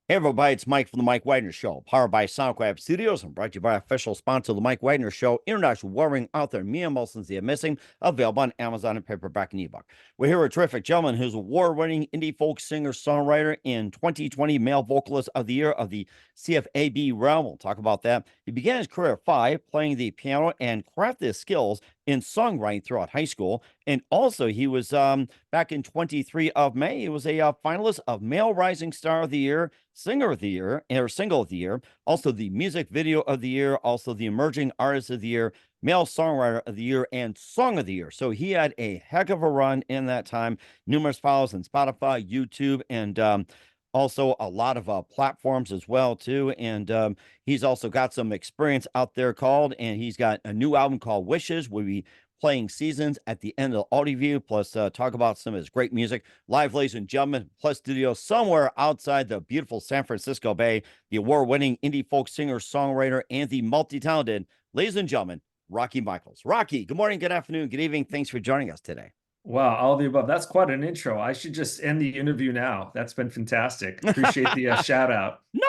Hey everybody, it's Mike from the Mike Wagner Show, powered by SoundCloud Studios and brought to you by official sponsor of the Mike Wagner Show, international warring author Mia Molson's The Missing, available on Amazon and paperback and ebook. We're here with a terrific gentleman who's award-winning indie folk singer-songwriter and 2020 Male Vocalist of the Year of the CFAB realm. We'll talk about that. He began his career at 5, playing the piano and crafted his skills in songwriting throughout high school. And also, he was back in 23 of May, he was a finalist of Male Rising Star of the Year, Singer of the Year, or Single of the Year, also the Music Video of the Year, also the Emerging Artist of the Year, Male Songwriter of the Year, and Song of the Year. So he had a heck of a run in that time. Numerous follows on Spotify, YouTube, and also a lot of platforms as well too. And he's also got some experience out there and he's got a new album called Wishes. We'll be playing Seasons at the end of the audio view, plus talk about some of his great music live, ladies and gentlemen, plus studio somewhere outside the beautiful San Francisco Bay, the award-winning indie folk singer, songwriter, and the multi-talented, ladies and gentlemen, Rocky Michaels. Rocky, good morning, good afternoon, good evening. Thanks for joining us today. Wow, all the above. That's quite an intro. I should just end the interview now. That's been fantastic. Appreciate the shout out. No,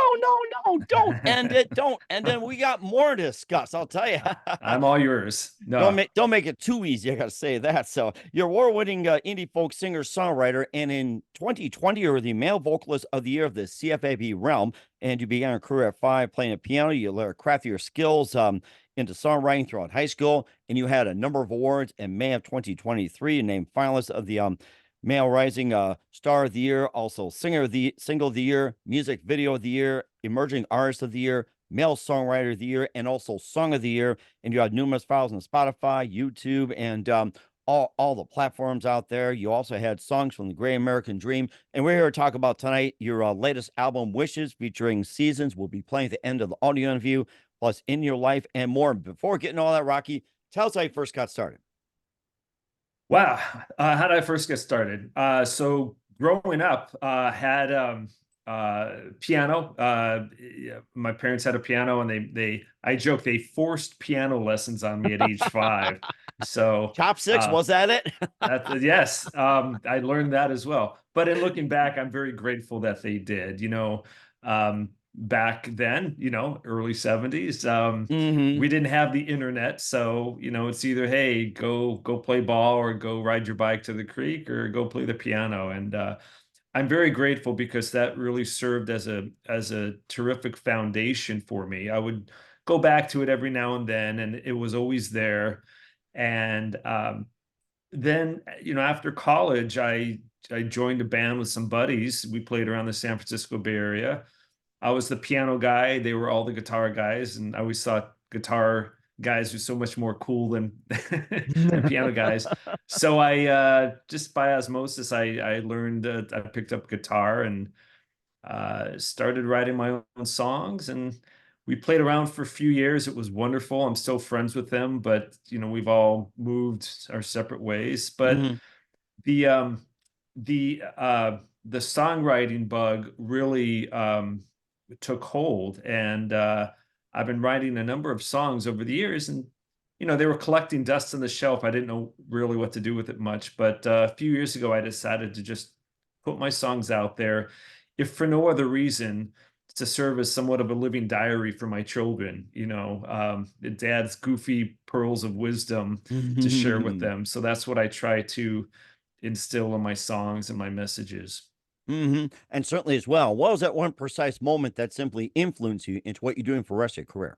don't end it. Don't. And then we got more to discuss. I'll tell you. I'm all yours. Don't No. make it too easy. I gotta say that. So you're award-winning indie folk singer songwriter, and in 2020 you're the male vocalist of the year of the CFAB realm. And you began a career at 5 playing the piano. You learned craft your skills into songwriting throughout high school, and you had a number of awards. In May of 2023, you named finalist of the Male Rising Star of the Year, also Singer of the Single of the Year, Music Video of the Year, Emerging Artist of the Year, Male Songwriter of the Year, and also Song of the Year. And you had numerous files on Spotify, YouTube, and all the platforms out there. You also had songs from the Great American Dream. And we're here to talk about tonight your latest album, Wishes, featuring Seasons. We'll be playing at the end of the audio interview, plus In Your Life and more. Before getting all that, Rocky, tell us how you first got started. Wow. How did I first get started? So growing up, had piano. Yeah, my parents had a piano, and I joke, they forced piano lessons on me at age 5. So Chopsticks, uh, was that it? yes, I learned that as well. But in looking back, I'm very grateful that they did. Back then, early 70s, Hmm. we didn't have the internet, so it's either, hey, go play ball, or go ride your bike to the creek, or go play the piano. And I'm very grateful, because that really served as a terrific foundation for me. I would go back to it every now and then, and it was always there. And then after college, I joined a band with some buddies. We played around the San Francisco Bay Area. I was the piano guy, they were all the guitar guys, and I always thought guitar guys were so much more cool than than piano guys. So I just by osmosis, I learned, I picked up guitar, and started writing my own songs, and we played around for a few years. It was wonderful. I'm still friends with them, but we've all moved our separate ways. But Hmm. the um the songwriting bug really took hold, and I've been writing a number of songs over the years, and they were collecting dust on the shelf. I didn't know really what to do with it much, but a few years ago I decided to just put my songs out there, if for no other reason, to serve as somewhat of a living diary for my children. Dad's goofy pearls of wisdom to share with Hmm. them. So that's what I try to instill in my songs and my messages. And certainly as well, what was that one precise moment that simply influenced you into what you're doing for the rest of your career?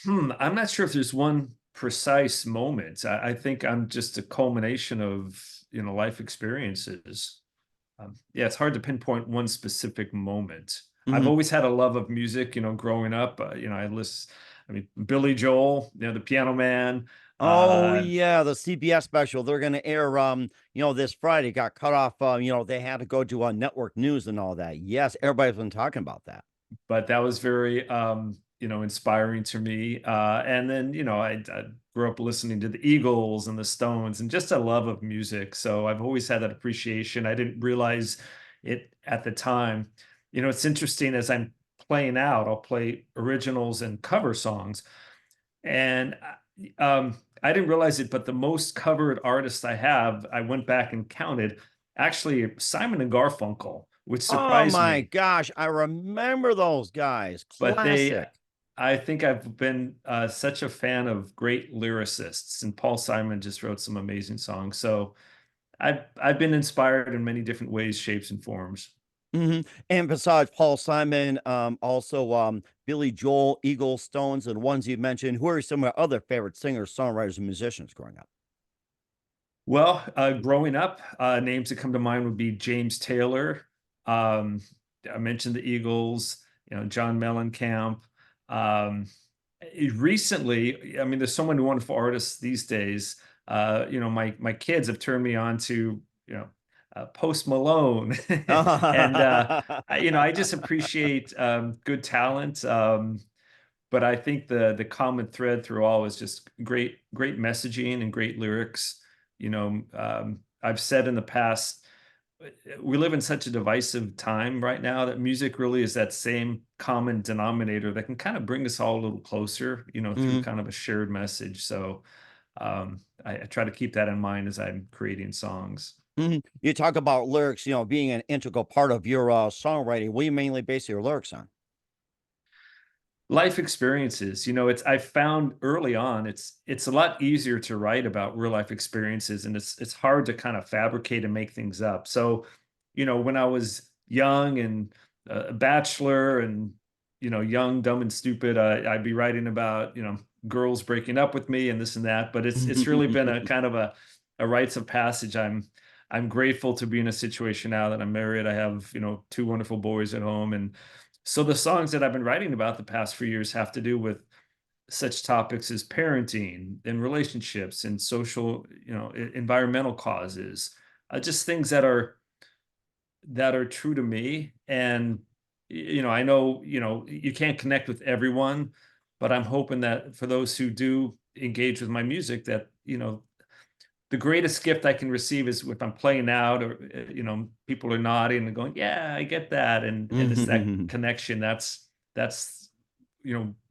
I'm not sure if there's one precise moment. I think I'm just a culmination of life experiences. Yeah, it's hard to pinpoint one specific moment. I've Hmm. always had a love of music. Growing up, I mean, Billy Joel, the Piano Man. Oh Uh, yeah, the CBS special. They're gonna air this Friday, got cut off. They had to go to network news and all that. Yes, everybody's been talking about that. but that was very inspiring to me. And then I grew up listening to the Eagles and the Stones, and just a love of music. So I've always had that appreciation. I didn't realize it at the time. It's interesting, as I'm playing out, I'll play originals and cover songs, and I didn't realize it, but the most covered artists I have, I went back and counted, actually Simon and Garfunkel which Oh surprised my me. gosh, I remember those guys. But Classic. I think I've been such a fan of great lyricists, and Paul Simon just wrote some amazing songs. So I've been inspired in many different ways, shapes, and forms. Mhm. And besides Paul Simon, also, Billy Joel, Eagle, Stones, and ones you mentioned, who are some of your other favorite singers, songwriters, and musicians growing up? Well, growing up, names that come to mind would be James Taylor. Um, I mentioned the Eagles, John Mellencamp. Um, Recently, I mean, there's so many wonderful artists these days. My kids have turned me on to you know Post Malone, and I just appreciate good talent. But I think the common thread through all is just great messaging and great lyrics. I've said in the past, we live in such a divisive time right now that music really is that same common denominator that can kind of bring us all a little closer, through Mhm, kind of a shared message. So I try to keep that in mind as I'm creating songs. mhm. You talk about lyrics, being an integral part of your, songwriting. What do you mainly base your lyrics on? Life experiences, it's I found early on it's a lot easier to write about real life experiences, and it's hard to kind of fabricate and make things up. So, when I was young and a bachelor and young, dumb and stupid, I'd be writing about, girls breaking up with me and this and that, but it's really been a kind of a rites of passage. I'm grateful to be in a situation now that I'm married. I have, two wonderful boys at home, and so the songs that I've been writing about the past few years have to do with such topics as parenting and relationships and social, environmental causes, just things that are true to me. And I know you can't connect with everyone, but I'm hoping that for those who do engage with my music, that the greatest gift I can receive is if I'm playing out or people are nodding and going, "Yeah, I get that," and it's that connection that's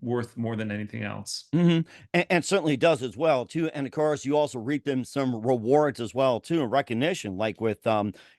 worth more than anything else. Mhm, and certainly does as well too, and of course, you also reap them some rewards as well too, and recognition, like with,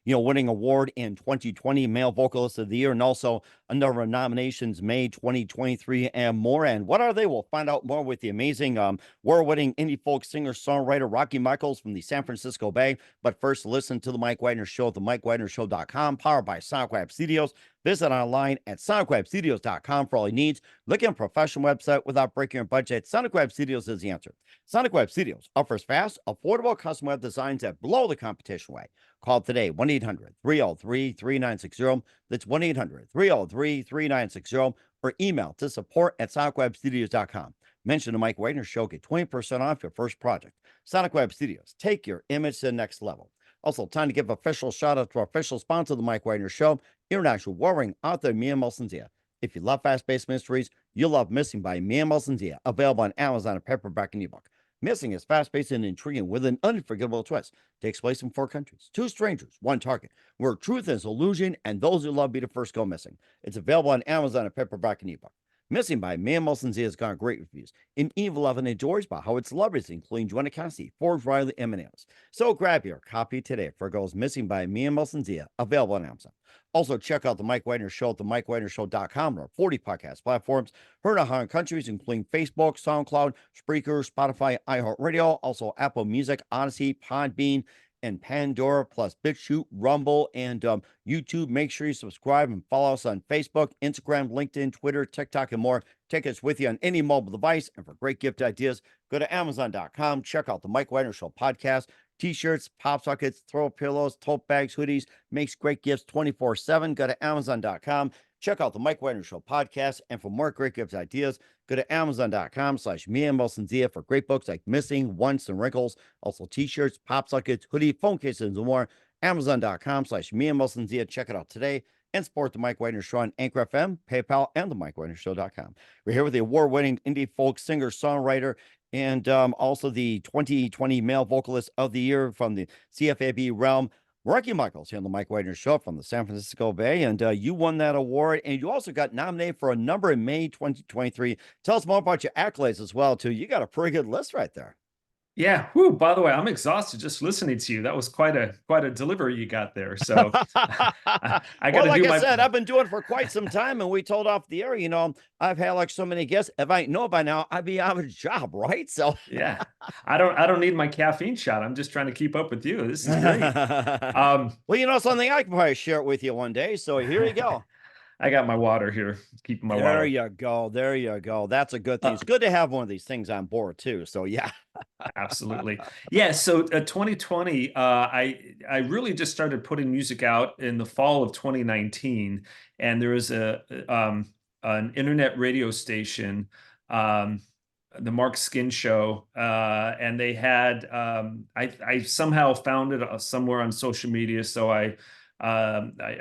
winning award in 2020 Male Vocalist of the Year, and also a number of nominations May 2023 and more, and what are they? We'll find out more with the amazing, award-winning indie folk singer-songwriter Rocky Michaels from the San Francisco Bay, but first, listen to The Mike Wagner Show at themikewagnershow.com, powered by SoundCloud Studios. Visit online at soundclubstudios.com for all your needs. Looking at a professional website without breaking your budget? Sonic Web Studios is the answer. Sonic Web Studios offers fast, affordable custom web designs that blow the competition away. Call today 1 800 303 3960. That's 1 800 303 3960. Or email to support at sonicwebstudios.com. Mention the Mike Wagner Show, get 20% off your first project. Sonic Web Studios, take your image to the next level. Also, time to give official shout out to our official sponsor of the Mike Wagner Show, international warring author Mia Molson. If you love fast-paced mysteries, you'll love Missing by Mia Molson, available on Amazon and paperback and ebook. Missing is fast-paced and intriguing with an unforgettable twist. Takes place in 4 countries, two strangers, one target, where truth is illusion and those who love be the first go missing. It's available on Amazon and paperback and ebook. Missing by Mia Molson has gotten great reviews. And Eve 11 enjoys by how its celebrities, including Joanna Cassidy, Forbes Riley, and Eminems. So grab your copy today for Girls Missing by Mia Molson, available on Amazon. Also, check out the Mike Wagner Show at themikewagnershow.com or 40 podcast platforms. Heard in 100 countries, including Facebook, SoundCloud, Spreaker, Spotify, iHeartRadio, also Apple Music, Odyssey, Podbean, and Pandora, plus BitChute, Rumble, and YouTube. Make sure you subscribe and follow us on Facebook, Instagram, LinkedIn, Twitter, TikTok, and more. Take us with you on any mobile device. And for great gift ideas, go to Amazon.com. Check out the Mike Wagner Show podcast. T-shirts, pop sockets, throw pillows, tote bags, hoodies, makes great gifts 24/7. Go to Amazon.com. Check out the Mike Wagner Show podcast. And for more great gift ideas, go to Amazon.com/Mia Molson for great books like Missing, Once, and Wrinkles. Also t-shirts, pop sockets, hoodie, phone cases, and more. Amazon.com/Mia Molson. Check it out today and support the Mike Wagner Show on Anchor FM, PayPal, and the MikeWagnerShow.com. We're here with the award-winning indie folk singer-songwriter and also the 2020 Male Vocalist of the Year from the CFAB realm, Rocky Michaels, here on the Mike Wagner Show from the San Francisco Bay. And you won that award, and you also got nominated for a number in May 2023. Tell us more about your accolades as well, too. You got a pretty good list right there. Yeah. Whew, by the way, I'm exhausted just listening to you. That was quite a delivery you got there. So I got Well, to like do I my said, I've been doing it for quite some time, and we told off the air, I've had like so many guests. If I know by now, I'd be out of a job, right? So, yeah. I don't need my caffeine shot. I'm just trying to keep up with you. This is great. well, Um something I can probably share it with you one day. So here you go. I got my water here, keeping my There water. you go. There you go. That's a good thing. Uh, It's good to have one of these things on board too. So yeah. Absolutely. Yeah, so 2020, I really just started putting music out in the fall of 2019, and there was an internet radio station, um, the Mark Skin Show, and they had I somehow found it somewhere on social media, so I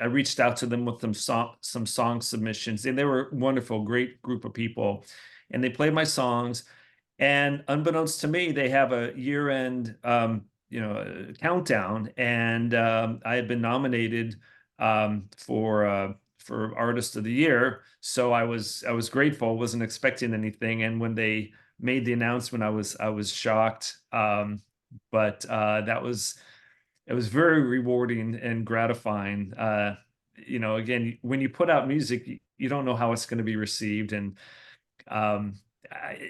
reached out to them with some song submissions, and they were wonderful, great group of people, and they played my songs. And unbeknownst to me, they have a year-end, countdown, and I had been nominated for Artist of the Year. So I was grateful. Wasn't expecting anything, and when they made the announcement, I was shocked. But that was it was very rewarding and gratifying. Again, when you put out music, you don't know how it's going to be received, and um,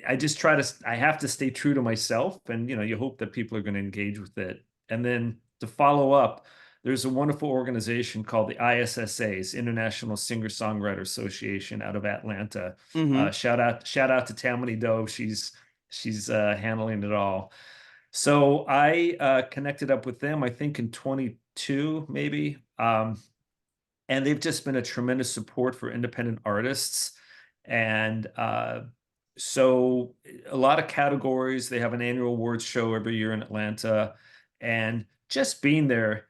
I just I have to stay true to myself, and you hope that people are going to engage with it. And then to follow up, there's a wonderful organization called the ISSA's International Singer-Songwriter Association out of Atlanta. Hmm. Shout out to Tammany Doe. She's handling it all. So I connected up with them, I think in 22 maybe. And they've just been a tremendous support for independent artists. And so a lot of categories. They have an annual awards show every year in Atlanta, and just being there,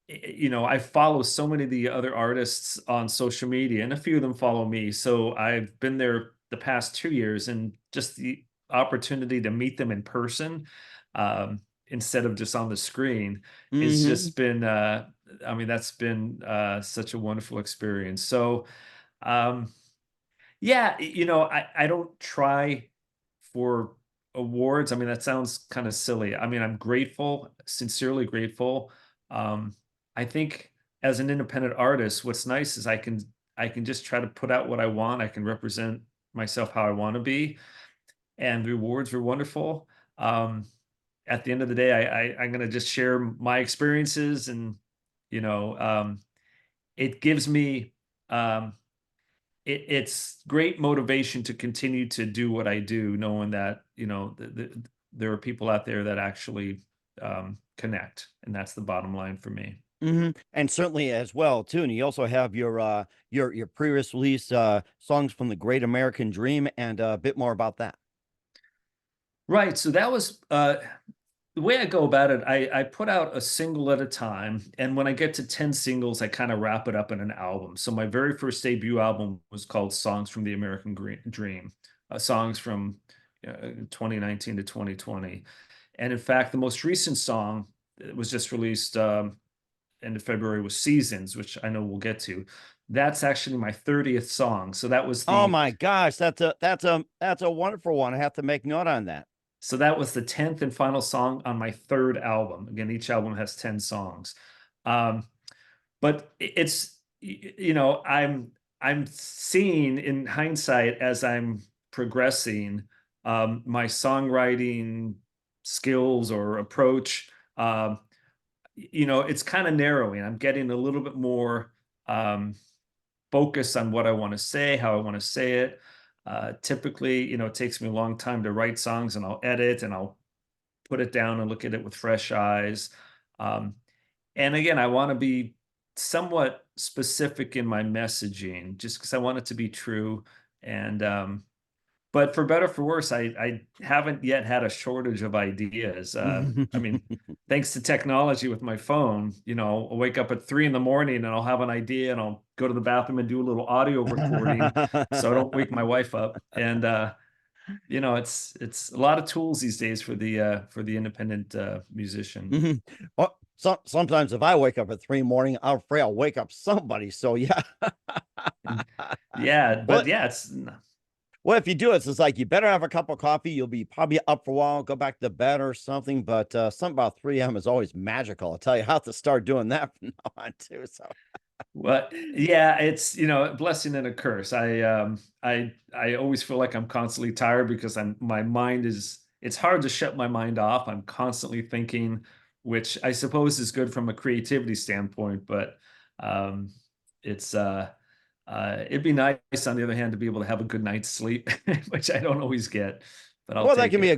I follow so many of the other artists on social media, and a few of them follow me. So I've been there the past 2 years, and just the opportunity to meet them in person, instead of just on the screen, it's Hmm. just been. I mean, that's been such a wonderful experience. So. Um, yeah, I don't try for awards. I mean, that sounds kind of silly. I mean, I'm grateful, sincerely grateful. Um, I think as an independent artist, what's nice is I can just try to put out what I want. I can represent myself how I want to be, and the rewards were wonderful. Um, at the end of the day, I'm gonna just share my experiences, and you know, um, it gives me um, it's great motivation to continue to do what I do, knowing that there are people out there that actually connect, and that's the bottom line for me. Hmm. And certainly as well too. And you also have your previous release songs from the Great American Dream and a bit more about that. Right. So that was the way I go about it. I put out a single at a time, and when I get to 10 singles, I kind of wrap it up in an album. So my very first debut album was called Songs from the American Dream, songs from 2019 to 2020. And in fact, the most recent song that was just released end of February was Seasons, which I know we'll get to. That's actually my 30th song. Oh my gosh, that's a wonderful one. I have to make note on that. So that was the 10th and final song on my third album. Again, each album has 10 songs. Um, but I'm seeing in hindsight, as I'm progressing, my songwriting skills or approach, it's kind of narrowing. I'm getting a little bit more focus on what I want to say, how I want to say it. Typically, it takes me a long time to write songs, and I'll edit and I'll put it down and look at it with fresh eyes. Um, and again, I want to be somewhat specific in my messaging, just because I want it to be true. And but for better for worse, I haven't yet had a shortage of ideas. I mean, thanks to technology with my phone, I'll wake up at 3 in the morning and I'll have an idea, and I'll go to the bathroom and do a little audio recording so I don't wake my wife up. And it's a lot of tools these days for the independent musician. Mhm. Well, sometimes if I wake up at 3 morning, I'm afraid I'll wake up somebody. So yeah. Yeah, Well, but yeah, it's Well, if you do it, it's like you better have a cup of coffee. You'll be probably up for a while, go back to bed or something. But something about 3 a.m. is always magical. I'll tell you, I have to start doing that from now on too. So Well, yeah, it's, a blessing and a curse. I always feel like I'm constantly tired because my mind is, it's hard to shut my mind off. I'm constantly thinking, which I suppose is good from a creativity standpoint, but um it's it'd be nice on the other hand to be able to have a good night's sleep, which I don't always get, but I'll well, that take can be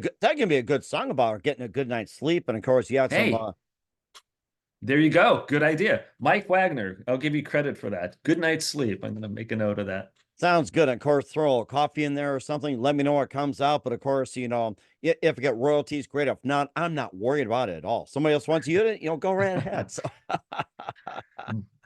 it. a good song about getting a good night's sleep. And of course, you had some. Hey, there you go. Good idea. Mike Wagner. I'll give you credit for that. Good night's sleep. I'm going to make a note of that. Sounds good. And of course, throw a coffee in there or something. Let me know what comes out. But of course, if I get royalties, great. If not, I'm not worried about it at all. Somebody else wants you to, go right ahead. So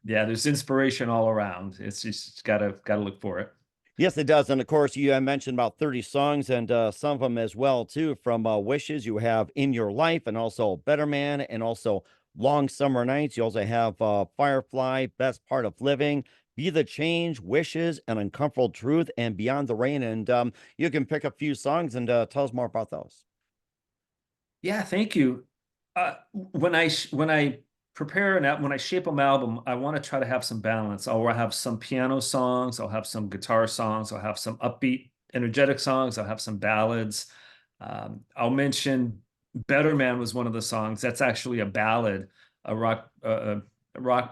Yeah, there's inspiration all around. It's just gotta look for it. yes, it does. And of course, you mentioned about 30 songs and some of them as well, too, from Wishes. You have In Your Life and also Better Man and also Long Summer Nights. You also have Firefly, Best Part of Living, Be the Change, Wishes, and Uncomfortable Truth, and Beyond the Rain. And you can pick a few songs and tell us more about those. Yeah, thank you. When I prepare when I shape an album, I want to try to have some balance. I'll have some piano songs, I'll have some guitar songs, I'll have some upbeat, energetic songs, I'll have some ballads. I'll mention "Better Man" was one of the songs. That's actually a ballad, a rock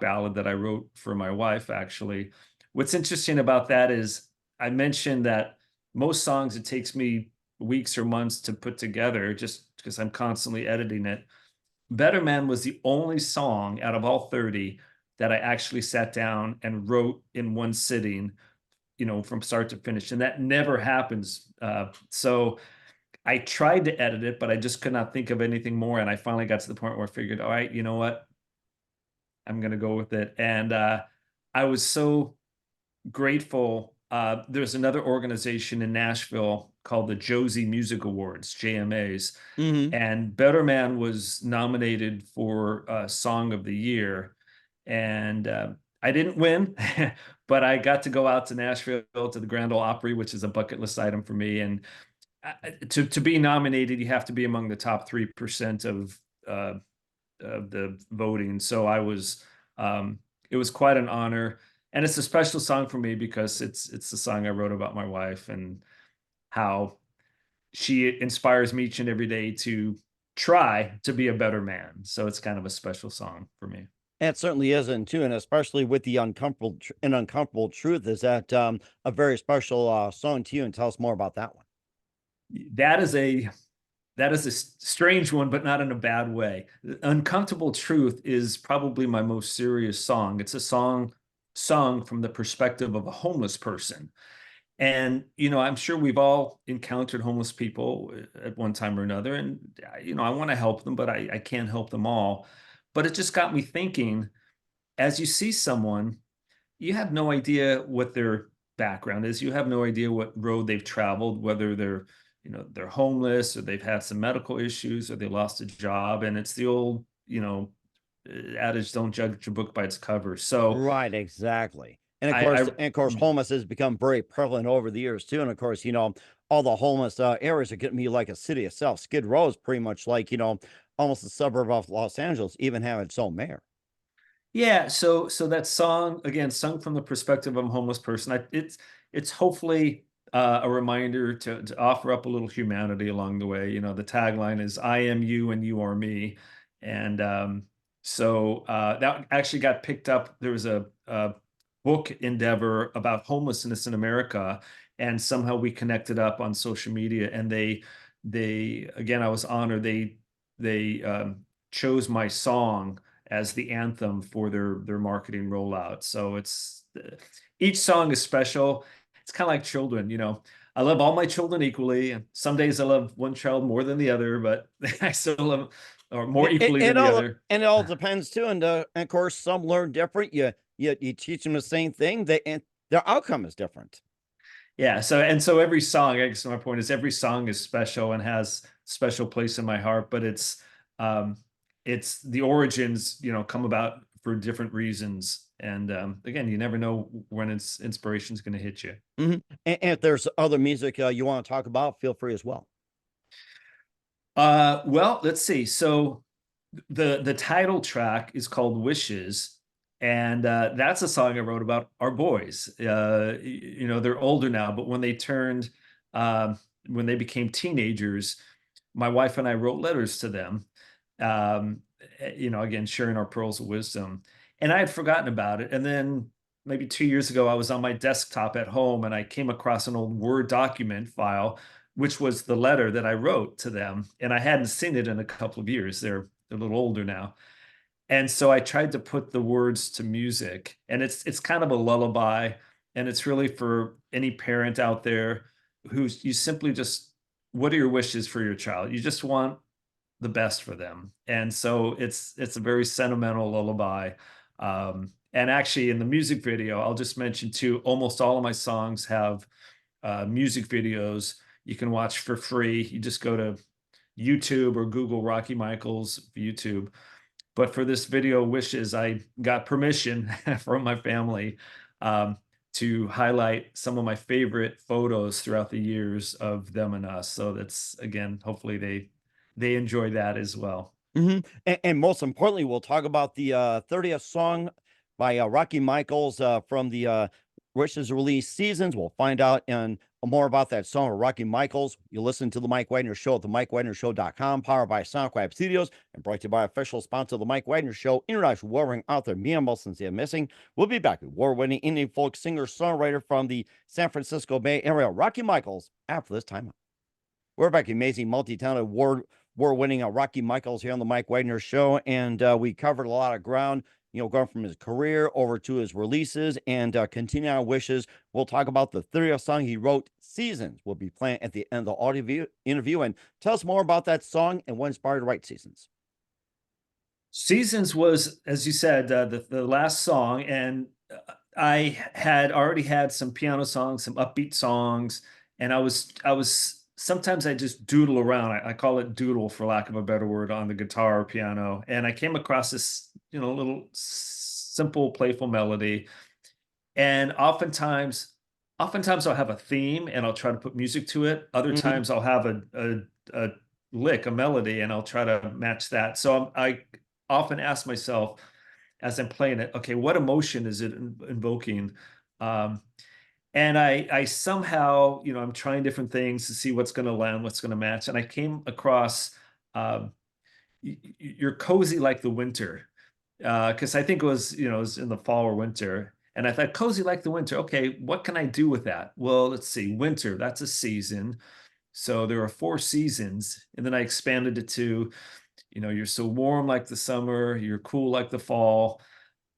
ballad that I wrote for my wife. Actually, what's interesting about that is I mentioned that most songs it takes me weeks or months to put together just because I'm constantly editing it. Better Man was the only song out of all 30 that I actually sat down and wrote in one sitting, from start to finish. And that never happens. So I tried to edit it, but I just could not think of anything more. And I finally got to the point where I figured, all right, you know what? I'm going to go with it. And I was so grateful. There's another organization in Nashville called the Josie Music Awards, JMAs, Hmm. and Better Man was nominated for Song of the Year. And I didn't win, but I got to go out to Nashville to the Grand Ole Opry, which is a bucket list item for me. And to be nominated, you have to be among the top 3% uh, of the voting. So it was quite an honor, and it's a special song for me because it's the song I wrote about my wife and how she inspires me each and every day to try to be a better man. So it's kind of a special song for me. It certainly isn't too, and especially with the uncomfortable truth, is that a very special song to you? And tell us more about that one. That is a strange one, but not in a bad way. Uncomfortable Truth is probably my most serious song. It's a song sung from the perspective of a homeless person. And, I'm sure we've all encountered homeless people at one time or another. And, I want to help them, but I can't help them all. But it just got me thinking, as you see someone, you have no idea what their background is. You have no idea what road they've traveled, whether they're homeless or they've had some medical issues or they lost a job. And it's the old, adage, don't judge a book by its cover. So Right, exactly. And of I, course, I homeless has become very prevalent over the years too. And of course, all the homeless areas are getting to be like a city itself. Skid Row is pretty much like, almost a suburb of Los Angeles, even have its own mayor. Yeah, so that song again, sung from the perspective of a homeless person. It's hopefully a reminder to offer up a little humanity along the way. The tagline is "I am you and you are me," and that actually got picked up. There was a book endeavor about homelessness in America, and somehow we connected up on social media. And they again, I was honored. They chose my song as the anthem for their marketing rollout. So each song is special. It's kind of like children. I love all my children equally, and some days I love one child more than the other, but I still love or more equally than the other. It all depends too. And of course, some learn different. You teach them the same thing, and their outcome is different. Yeah, so every song, I guess my point is every song is special and has special place in my heart, but um it's the origins, come about for different reasons. And again, you never know when inspiration is going to hit you. Mhm. And if there's other music you want to talk about, feel free as well. Well, let's see. So the title track is called Wishes, and that's a song I wrote about our boys. You know, they're older now, but um, when they became teenagers, my wife and I wrote letters to them. You know, again, sharing our pearls of wisdom. And I had forgotten about it. And then maybe 2 years ago, I was on my desktop at home and I came across an old Word document file, which was the letter that I wrote to them. And I hadn't seen it in a couple of years. They're a little older now. And so I tried to put the words to music, and it's kind of a lullaby, and it's really for any parent out there who's you simply just what are your wishes for your child? You just want the best for them. And so it's a very sentimental lullaby. And actually in the music video, I'll just mention too, almost all of my songs have music videos you can watch for free. You just go to YouTube or Google Rocky Michaels YouTube. But for this video wishes, I got permission from my family um, to highlight some of my favorite photos throughout the years of them and us. So that's again, hopefully they enjoy that as well. And most importantly, we'll talk about the 30th song by Rocky Michaels from the Wishes release Seasons. We'll find out and more about that song of Rocky Michaels. You listen to the Mike Wagner Show at the MikeWagnerShow.com, powered by SoundCloud Studios, and brought to you by official sponsor of the Mike Wagner Show, international warring author Mia Molson Missing. We'll be back with award-winning Indian folk singer-songwriter from the San Francisco Bay Area, Rocky Michaels, after this time. We're back, amazing, multi-talented, award-winning Rocky Michaels here on the Mike Wagner Show, and we covered a lot of ground. You know, going from his career over to his releases and continue our wishes. We'll talk about the 30th song he wrote, Seasons. We'll be playing at the end of the audio interview, and tell us more about that song and what inspired to write Seasons. Seasons was, as you said, the last song, and I had already had some piano songs, some upbeat songs, and I was sometimes I just doodle around. I call it doodle for lack of a better word on the guitar or piano, and I came across this little simple playful melody, and oftentimes I'll have a theme and I'll try to put music to it. Other Mhm. times I'll have a lick, a melody, and I'll try to match that. So I often ask myself as I'm playing it, okay, what emotion is it invoking? Um, and I somehow, I'm trying different things to see what's going to land, what's going to match. And I came across um, you're cozy like the winter, because I think it was in the fall or winter. And I thought, cozy like the winter. Okay, what can I do with that? Well, let's see. Winter, that's a season. So there are four seasons. And then I expanded it to, you're so warm like the summer, you're cool like the fall.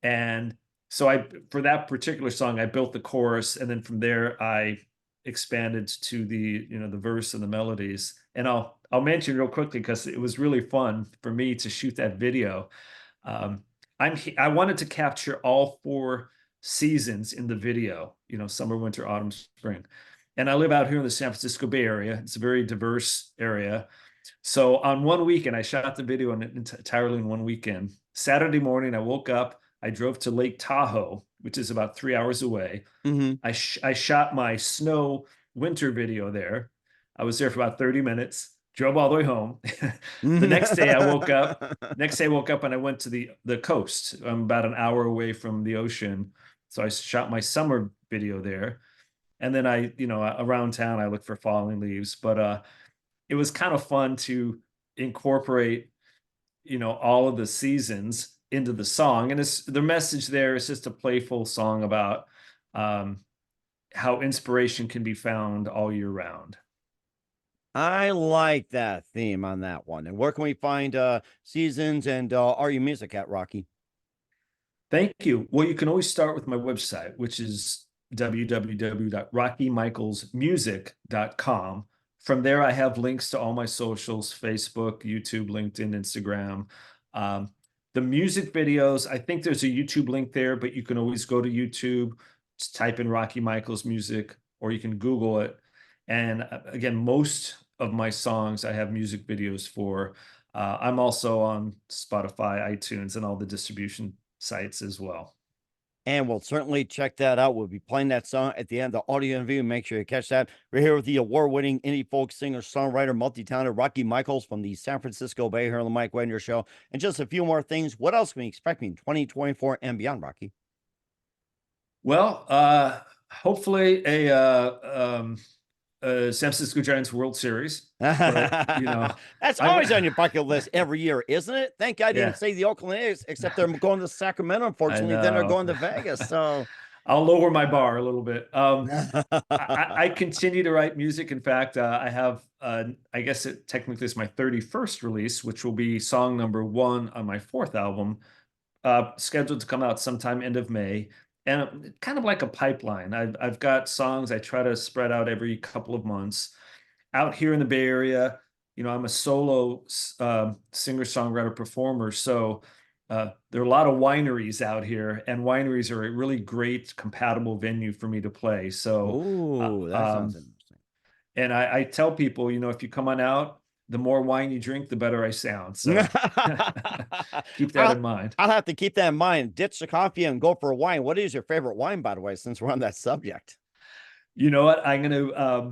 And so for that particular song, I built the chorus. And then from there, I expanded to the verse and the melodies. And I'll mention real quickly because it was really fun for me to shoot that video. um, I wanted to capture all four seasons in the video, summer, winter, autumn, spring. And I live out here in the San Francisco Bay Area. It's a very diverse area. So on one weekend, I shot the video entirely in one weekend. Saturday morning, I woke up, I drove to Lake Tahoe, which is about 3 hours away. Mhm. I shot my snow winter video there. I was there for about 30 minutes, drove all the way home. The next day I woke up, and I went to the coast. I'm about an hour away from the ocean. So I shot my summer video there. And then around town I look for falling leaves, but it was kind of fun to incorporate, all of the seasons into the song. And it's the message there is just a playful song about um how inspiration can be found all year round. I like that theme on that one. And where can we find Seasons and Are You Music at, Rocky? Thank you. Well, you can always start with my website, which is www.rockymichaelsmusic.com. From there, I have links to all my socials: Facebook, YouTube, LinkedIn, Instagram. Um, the music videos, I think there's a YouTube link there, but you can always go to YouTube, just type in Rocky Michaels music, or you can Google it. And again, most of my songs I have music videos for. I'm also on Spotify, iTunes, and all the distribution sites as well. And we'll certainly check that out. We'll be playing that song at the end of the audio interview. Make sure you catch that. We're here with the award-winning indie folk singer, songwriter, multi-talented Rocky Michaels from the San Francisco Bay here on the Mike Wagner Show. And just a few more things. What else can we expect in 2024 and beyond, Rocky? Well, hopefully a San Francisco Giants World Series. But That's I'm always on your bucket list every year, isn't it? Thank God you yeah, didn't say the Oakland A's, except they're going to Sacramento, I unfortunately. Then they're know. going to Vegas. So I'll lower my bar a little bit. I continue to write music. In fact, I have, I guess it technically is my 31st release, which will be song number 1 on my 4th album, scheduled to come out sometime end of May. And kind of like a pipeline. I've got songs I try to spread out every couple of months. Out here in the Bay Area, I'm a solo singer-songwriter performer, so there are a lot of wineries out here, and wineries are a really great compatible venue for me to play. So, oh, that sounds interesting. and I tell people, if you come on out, the more wine you drink, the better I sound. So keep that I'll, in mind. I'll have to keep that in mind. Ditch the coffee and go for a wine. What is your favorite wine, by the way, since we're on that subject? You know what? I know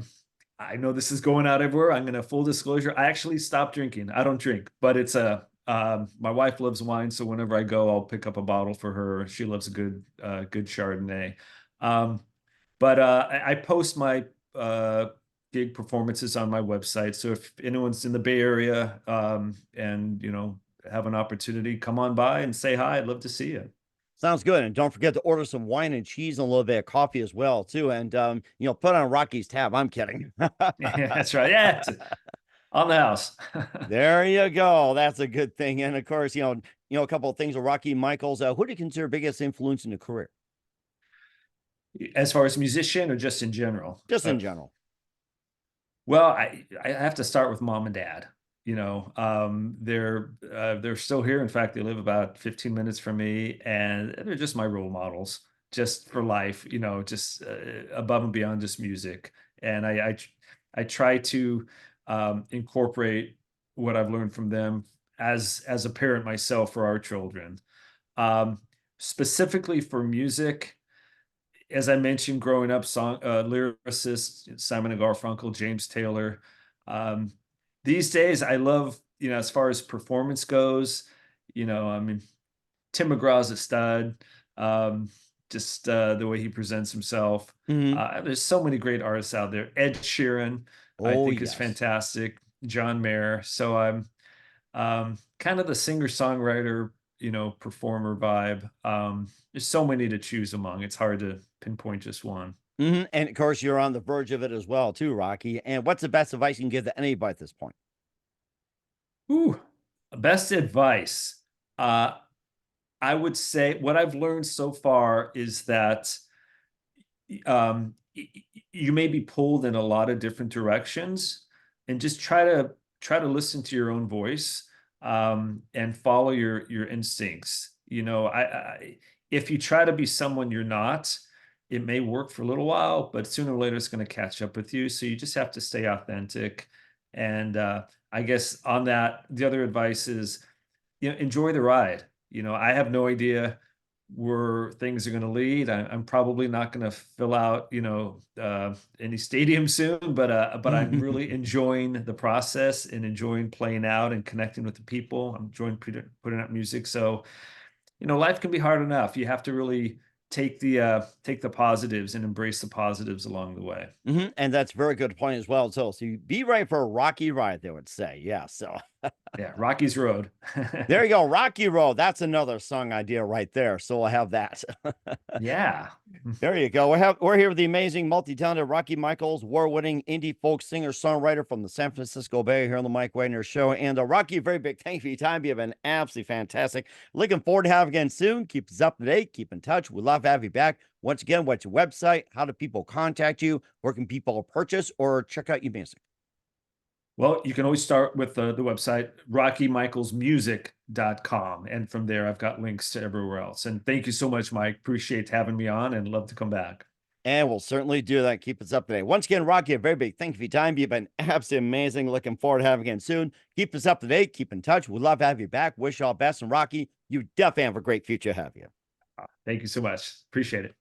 this is going out everywhere. I'm gonna full disclosure. I actually stopped drinking. I don't drink, but my wife loves wine, so whenever I go, I'll pick up a bottle for her. She loves a good Chardonnay. Um, but I post my gig performances on my website. So if anyone's in the Bay Area and have an opportunity, come on by and say hi. I'd love to see you. Sounds good. And don't forget to order some wine and cheese and a little bit of coffee as well, too. And put on Rocky's tab. I'm kidding. Yeah, that's right. Yeah, it's on the house. There you go. That's a good thing. And of course, a couple of things with Rocky Michaels. Who do you consider biggest influence in the career? As far as musician or just in general? Just in general. Well, I have to start with mom and dad. They're still here. In fact, they live about 15 minutes from me, and they're just my role models, just for life. Just above and beyond just music. And I try to incorporate what I've learned from them as a parent myself for our children. Specifically for music, as I mentioned, growing up, lyricists, Simon and Garfunkel, James Taylor. These days, I love, as far as performance goes, I mean, Tim McGraw's a stud. Just the way he presents himself. Mhm. There's so many great artists out there. Ed Sheeran, I Oh, think is yes. fantastic. John Mayer. So I'm kind of the singer-songwriter, performer vibe. There's so many to choose among. It's hard to pinpoint just one. And of course, you're on the verge of it as well, too, Rocky. And what's the best advice you can give to anybody at this point? Ooh, best advice. Uh, I would say what I've learned so far is that you may be pulled in a lot of different directions, and just try to listen to your own voice, and follow your instincts. If you try to be someone you're not, it may work for a little while, but sooner or later it's going to catch up with you. So you just have to stay authentic. And I guess on that, the other advice is, enjoy the ride. I have no idea where things are going to lead. I'm probably not going to fill out, any stadium soon, but I'm really enjoying the process and enjoying playing out and connecting with the people. I'm enjoying putting out music. So, life can be hard enough. You have to really take the positives and embrace the positives along the way. And that's a very good point as well. So you be ready for a rocky ride, they would say. Yeah. So Yeah, Rocky's Road. there you go. Rocky Road. That's another song idea right there. So we'll have that. Yeah. There you go. We're here with the amazing, multi-talented Rocky Michaels, award-winning indie folk singer-songwriter from the San Francisco Bay here on the Mike Wagner Show. And Rocky, very big thank you for your time. You've been absolutely fantastic. Looking forward to having you again soon. Keep us up to date. Keep in touch. We'd love to have you back. Once again, what's your website? How do people contact you? Where can people purchase or check out your music? Well, you can always start with the website, RockyMichaelsMusic.com. And from there, I've got links to everywhere else. And thank you so much, Mike. Appreciate having me on and love to come back. And we'll certainly do that. Keep us up to date. Once again, Rocky, a very big thank you for your time. You've been absolutely amazing. Looking forward to having you again soon. Keep us up to date. Keep in touch. We'd love to have you back. Wish you all best. And Rocky, you definitely have a great future ahead of you. Thank you so much. Appreciate it.